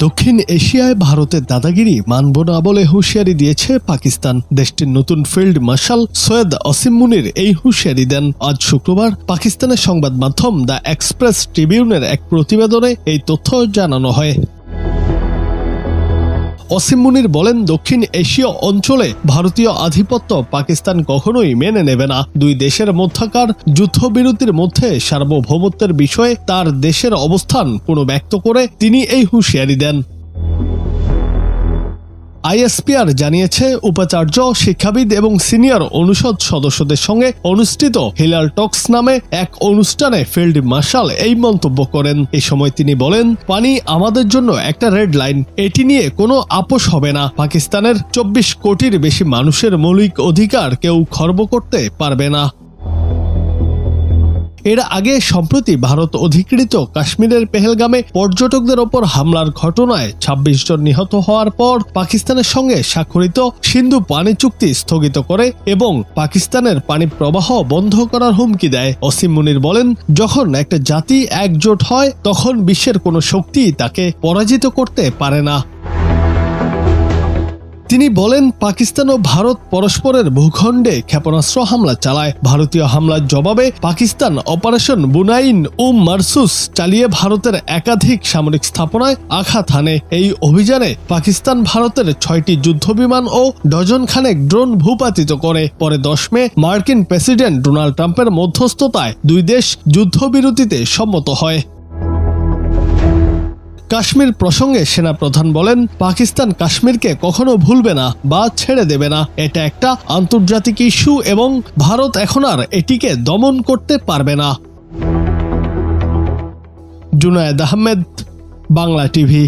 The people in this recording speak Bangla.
দক্ষিণ এশিয়ায় ভারতের দাদাগিরি মানব না বলে হুঁশিয়ারি দিয়েছে পাকিস্তান। দেশটির নতুন ফিল্ড মার্শাল সৈয়দ অসীম মুনির এই হুঁশিয়ারি দেন আজ শুক্রবার পাকিস্তানের সংবাদ মাধ্যম দ্য এক্সপ্রেস ট্রিবিউনের এক প্রতিবেদনে এই তথ্য জানানো হয়। অসীম মুনির বলেন, দক্ষিণ এশীয় অঞ্চলে ভারতীয় আধিপত্য পাকিস্তান কখনোই মেনে নেবে না। দুই দেশের মধ্যকার যুদ্ধবিরতির মধ্যে সার্বভৌমত্বের বিষয়ে তার দেশের অবস্থান পুনর্ব্যক্ত করে তিনি এই হুঁশিয়ারি দেন। আইএসপিআর জানিয়েছে, উপাচার্য, শিক্ষাবিদ এবং সিনিয়র অনুষদ সদস্যদের সঙ্গে অনুষ্ঠিত হিলাল টক্স নামে এক অনুষ্ঠানে ফিল্ড মার্শাল এই মন্তব্য করেন। এ সময় তিনি বলেন, পানি আমাদের জন্য একটা রেড লাইন, এটি নিয়ে কোনো আপোষ হবে না। পাকিস্তানের 24 কোটির বেশি মানুষের মৌলিক অধিকার কেউ খর্ব করতে পারবে না। এর আগে সম্প্রতি ভারত অধিকৃত কাশ্মীরের পেহেলগামে পর্যটকদের ওপর হামলার ঘটনায় 26 জন নিহত হওয়ার পর পাকিস্তানের সঙ্গে স্বাক্ষরিত সিন্ধু পানি চুক্তি স্থগিত করে এবং পাকিস্তানের পানি প্রবাহ বন্ধ করার হুমকি দেয়। অসীম মুনির বলেন, যখন একটা জাতি একজোট হয় তখন বিশ্বের কোনো শক্তি তাকে পরাজিত করতে পারে না। তিনি বলেন, পাকিস্তান ও ভারত পরস্পরের ভূখণ্ডে ক্ষেপণাস্ত্র হামলা চালায়। ভারতীয় হামলার জবাবে পাকিস্তান অপারেশন বুনাইন মারসুস চালিয়ে ভারতের একাধিক সামরিক স্থাপনায় আঘাত হানে। এই অভিযানে পাকিস্তান ভারতের 6টি যুদ্ধবিমান ও ডজন খানেক ড্রোন ভূপাতিত করে। পরে 10 মে মার্কিন প্রেসিডেন্ট ডোনাল্ড ট্রাম্পের মধ্যস্থতায় দুই দেশ যুদ্ধবিরতিতে সম্মত হয়। কাশ্মীর প্রসঙ্গে সেনাপ্রধান বলেন, পাকিস্তান কাশ্মীরকে কখনো ভুলবে না বা ছেড়ে দেবে না। এটা একটা আন্তর্জাতিক ইস্যু এবং ভারত এখন আর এটিকে দমন করতে পারবে না। জুনায়েদ আহমেদ, বাংলা টিভি।